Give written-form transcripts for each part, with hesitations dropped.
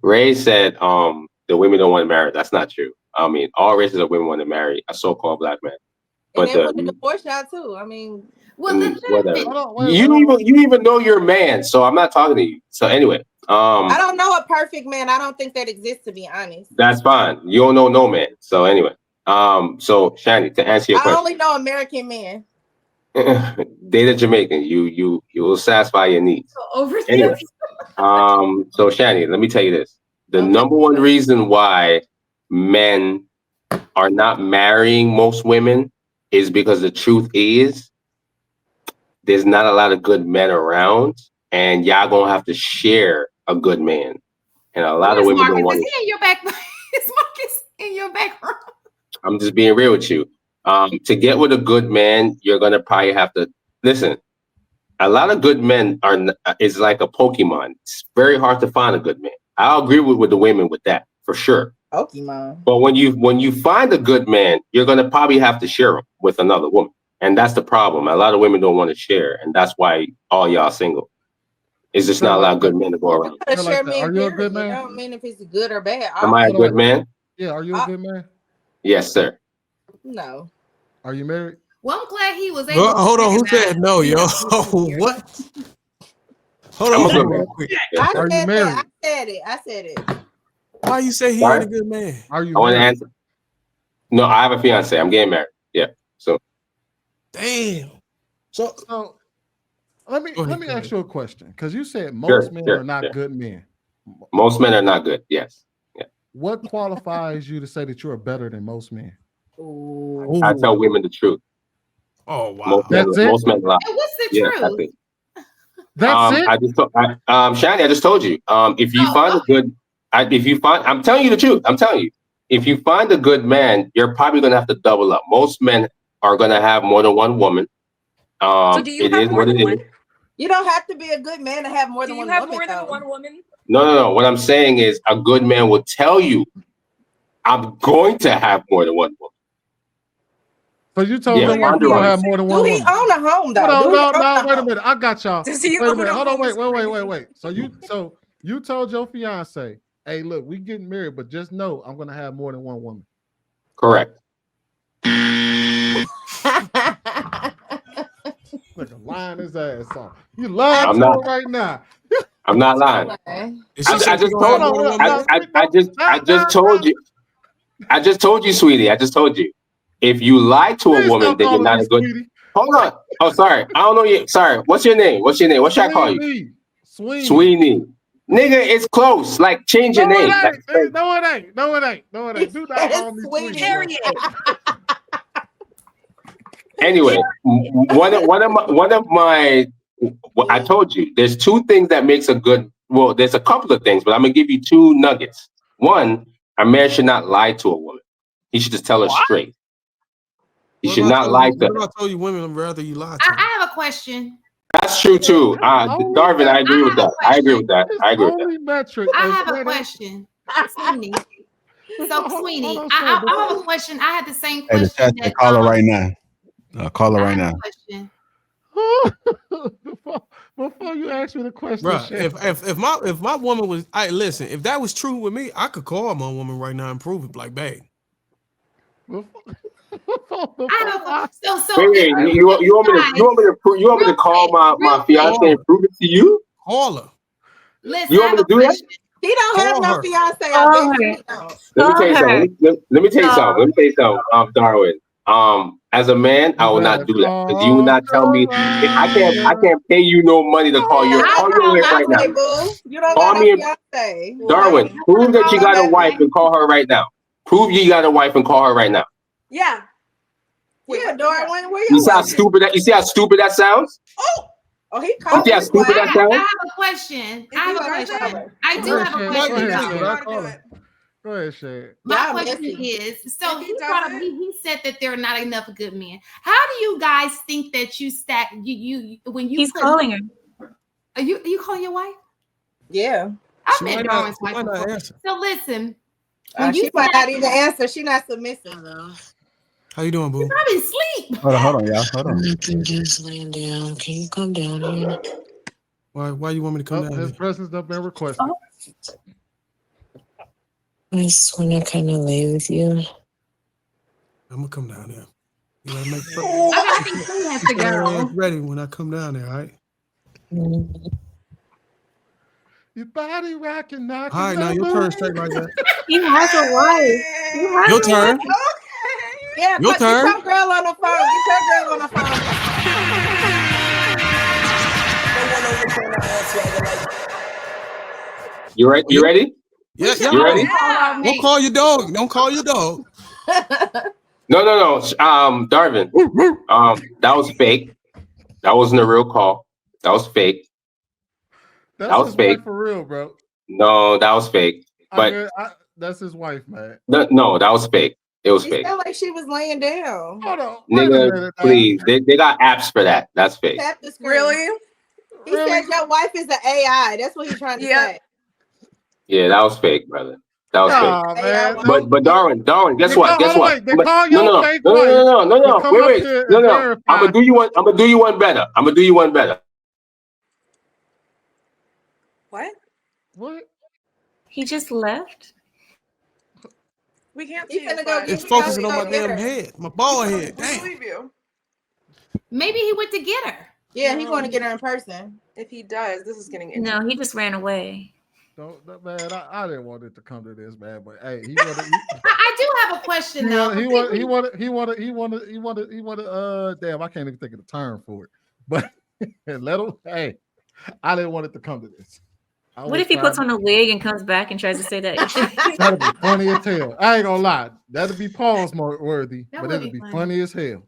Ray said, the women don't want to marry. That's not true. I mean, all races of women want to marry a so-called black man. But they want to divorce y'all too. I mean, whatever. You even know you're a man, so I'm not talking to you. So anyway, I don't know a perfect man. I don't think that exists, to be honest. That's fine. You don't know no man. So anyway, so Shani, to answer your question, I only know American men. Date a Jamaican. You will satisfy your needs. Anyway, so Shani, let me tell you this: the number one reason why men are not marrying most women is because the truth is there's not a lot of good men around, and y'all gonna have to share a good man. And a lot of women don't want to. Is he in your back? Is Marcus in your background? I'm just being real with you. To get with a good man, you're gonna probably have to listen. A lot of good men is like a Pokemon. It's very hard to find a good man. I'll agree with the women with that for sure. Pokemon. But when you find a good man, you're gonna probably have to share him with another woman, and that's the problem. A lot of women don't want to share, and that's why all y'all single. It's just not a lot of good men to go around. Are you a good man? I don't mean if it's good or bad. Am I a good man? Yeah. Are you a good man? Yes, sir. No. Are you married? Well, I'm glad he was able. Hold on. Who said no, yo? What? Hold on. Real quick. Are you married? I said it. Why you say he ain't a good man? Are you? I want to answer. No, I have a fiance. I'm getting married. Yeah. So. Damn. So let me ask you a question, because you said most men are not good men. Most men are not good. Yes. Yeah. What qualifies you to say that you are better than most men? Ooh. I tell women the truth. Oh wow. Most men lie. And what's the truth? That's it. Shani, I just told you. If you find a good, I'm telling you the truth. I'm telling you, if you find a good man, you're probably gonna have to double up. Most men are gonna have more than one woman. So do you have more than one? You don't have to be a good man to have more than one woman. Do you have more than one woman? No. What I'm saying is, a good man will tell you, "I'm going to have more than one woman." So you told him you don't have more than one woman. Do he own a home though? No, wait a minute. I got y'all. Wait a minute. Hold on. Wait. So you told your fiance, "Hey, look, we getting married, but just know I'm gonna have more than one woman." Correct. Like a lying his ass off. You lying to him right now. I'm not lying. I just told you, sweetie. I just told you. If you lie to a woman, then you're not a good. Sweetie. Hold on. Oh, sorry. I don't know you. Sorry. What's your name? What should I call you? Sweeney. Nigga, it's close. Like, change your name. No, it ain't. Do not call me Sweeney. Anyway, one of my, I told you, there's two things that makes a good. Well, there's a couple of things, but I'm gonna give you two nuggets. One, a man should not lie to a woman. He should just tell her straight. He should not lie to her. I told you, women, rather you lie to. I have a question. That's true too. Darvin, I agree with that. I agree with that. I have a question. Sweeney. So, Sweeney, I have a question. I had the same question. Hey, call her right now. Call her right now. Before you ask me the question, bro, if my woman was, listen, if that was true with me, I could call my woman right now and prove it. Like, bang. Wait, you want me to call my fiance and prove it to you? Call her. Listen, you want me to do that? He don't have no fiance. Let me tell you something. Darwin. As a man, I will not do that because you will not tell me. I can't pay you no money to call your wife right now. You don't call me fiance. Darwin, prove that you got a wife and call her right now. Prove you got a wife and call her right now. Yeah. Darwin, where you see how stupid that sounds? Oh, he called. See how stupid that sounds? I have a question. I do have a question. Go ahead, Shay. My question is, so he said that there are not enough good men. How do you guys think that you stack you when you? He's calling her. Are you calling your wife? Yeah. I met Darwin's wife before. So listen. She might not even answer. She's not submissive though. How you doing, boo? You're probably asleep. Hold on, y'all. Hold on. Just laying down. Can you come down here? Why you want me to come down? His presence has been requested. I just want to kind of lay with you. I'm gonna come down there. You gotta make sure I think he has to go. ready when I come down there, all right? Your body rocking, knocking. All right, now your turn straight like that. He has a wife. Your turn. Yeah, Your but turn. get your girl on the phone. Get your girl on the phone. You ready? You ready? Yeah, You ready? Don't call your dog. Don't call your dog. No. Darvin. That was fake. That wasn't a real call. That was fake. That's That was his fake. wife for real, bro. No, that was fake. But that's his wife, man. No, that was fake. It was She fake. felt like she was laying down. Hold on. Wait a Nigga, minute, please. They got apps for that. That's fake. Tap the screen. Really? He said your wife is an AI. That's what he's trying to say. Yeah, that was fake, brother. That was fake. Man. But Darwin, guess what? Guess what? They call your No. fake Wait. wife. No. I'm gonna do you one. I'm gonna do you one better. What? He just left. We can't He's see gonna his go butt. It's focusing on my Go get damn her. head, my bald head. We Damn. believe you. Maybe he went to get her. Yeah, he's going to get her in person. If he does, this is getting interesting. No, he just ran away. Man, I didn't want it to come to this, man. But hey, he I do have a question though. He wanted. Damn, I can't even think of the term for it. But let him. Hey, I didn't want it to come to this. What if he puts on a wig and comes back and tries to say that? That'd be funny as hell. I ain't gonna lie. That'd be pause worthy, but it'd be funny as hell.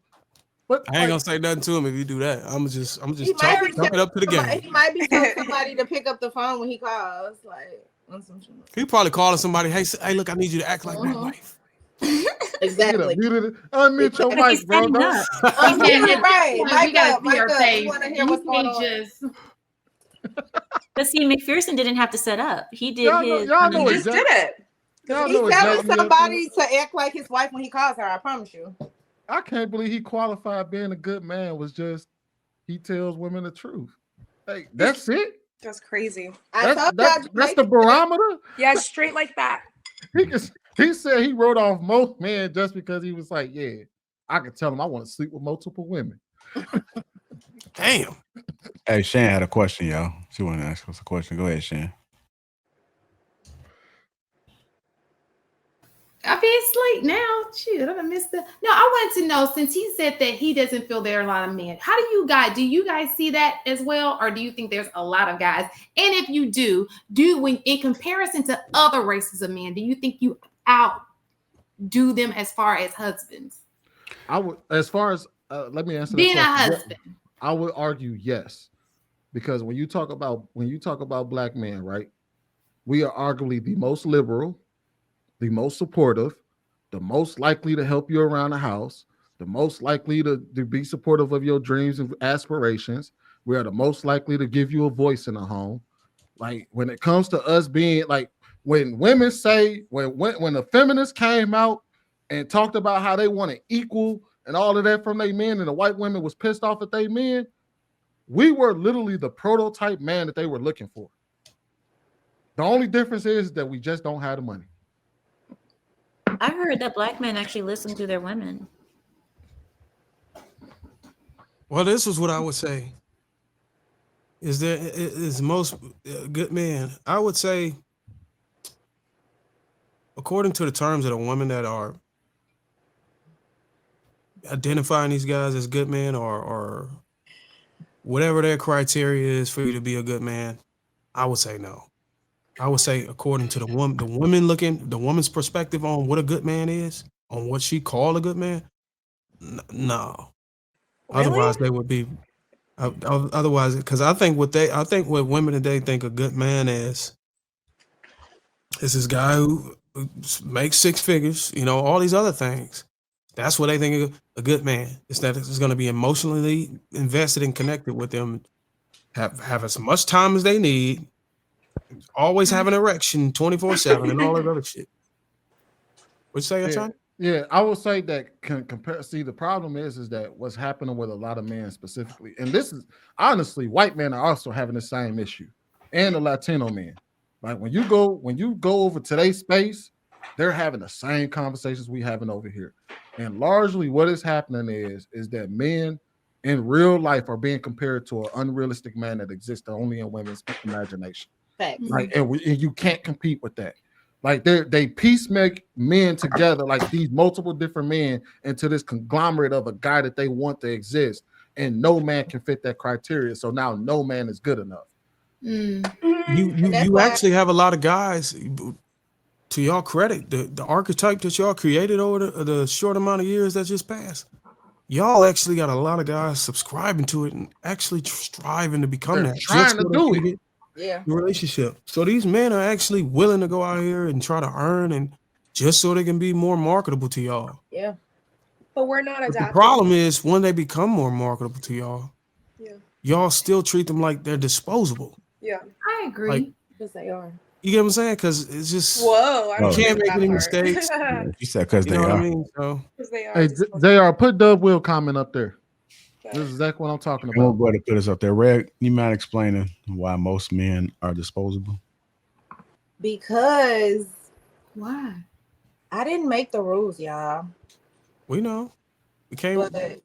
But I ain't gonna say nothing to him if you do that. I'm just chop it up to the game. He might be telling somebody to pick up the phone when he calls. Like, He probably calling somebody. Hey, look, I need you to act like my wife. Exactly. Unmute your mic, bro. Right. We gotta see her face. You want to hear what's going on? But see, McPherson didn't have to set up. He did his. Y'all know Just did it. He's telling somebody to act like his wife when he calls her. I promise you. I can't believe he qualified being a good man was just he tells women the truth. Hey, that's it. That's crazy. That's the barometer. Yeah, straight like that. He said he wrote off most men just because he was like, yeah, I could tell him I want to sleep with multiple women. Damn. Hey, Shan had a question, y'all. She wanted to ask us a question. Go ahead, Shan. I'll be asleep now. Shoot, I missed the. No, I wanted to know, since he said that he doesn't feel there are a lot of men. How do you guys see that as well, or do you think there's a lot of guys? And if you do when in comparison to other races of men, do you think you outdo them as far as husbands? I would, as far as let me answer being that a question. husband. I would argue yes, because when you talk about black men, right? We are arguably the most liberal, the most supportive, the most likely to help you around the house, the most likely to be supportive of your dreams and aspirations. We are the most likely to give you a voice in the home. Like when it comes to us being like, when women say, when the feminists came out and talked about how they want to equal and all of that from their men, and the white women was pissed off at their men, we were literally the prototype man that they were looking for. The only difference is that we just don't have the money. I heard that black men actually listen to their women. Well, this is what I would say. Is most good men, I would say, according to the terms of the women that are identifying these guys as good men, or whatever their criteria is for you to be a good man, I would say no. I would say according to the woman's perspective on what a good man is, on what she called a good man, no. Really? Otherwise, they would be. Otherwise, because I think what women today think a good man is this guy who makes six figures, all these other things. That's what they think a good man is. That it's going to be emotionally invested and connected with them, have as much time as they need, always have an erection 24/7 and all that other shit. What you say, John? Yeah, I would say that compare. See, the problem is that what's happening with a lot of men specifically, and this is honestly, white men are also having the same issue, and the Latino men. Like when you go over today's space, they're having the same conversations we having over here. And largely what is happening is that men in real life are being compared to an unrealistic man that exists only in women's imagination. Facts. Like, and you can't compete with that. Like they piece make men together, like these multiple different men, into this conglomerate of a guy that they want to exist, and no man can fit that criteria. So now no man is good enough. You actually have a lot of guys. To y'all credit, the archetype that y'all created over the short amount of years that just passed, y'all actually got a lot of guys subscribing to it and actually striving to become They're that. trying to do it. Yeah. Relationship. So these men are actually willing to go out here and try to earn, and just so they can be more marketable to y'all. Yeah. But we're not adapting. The problem is when they become more marketable to y'all, yeah, y'all still treat them like they're disposable. Yeah. I agree. Like, Because they are. you get what I'm saying? Because it's just Whoa, I you can't make any mistakes. You said because You they know what are. I mean? So they are. Hey, they are. Put Dub Will comment up there. This is exactly what I'm talking I'm about. going to put this up there. Red, you mind explaining why most men are disposable? Because why? I didn't make the rules, y'all. we know. We came. But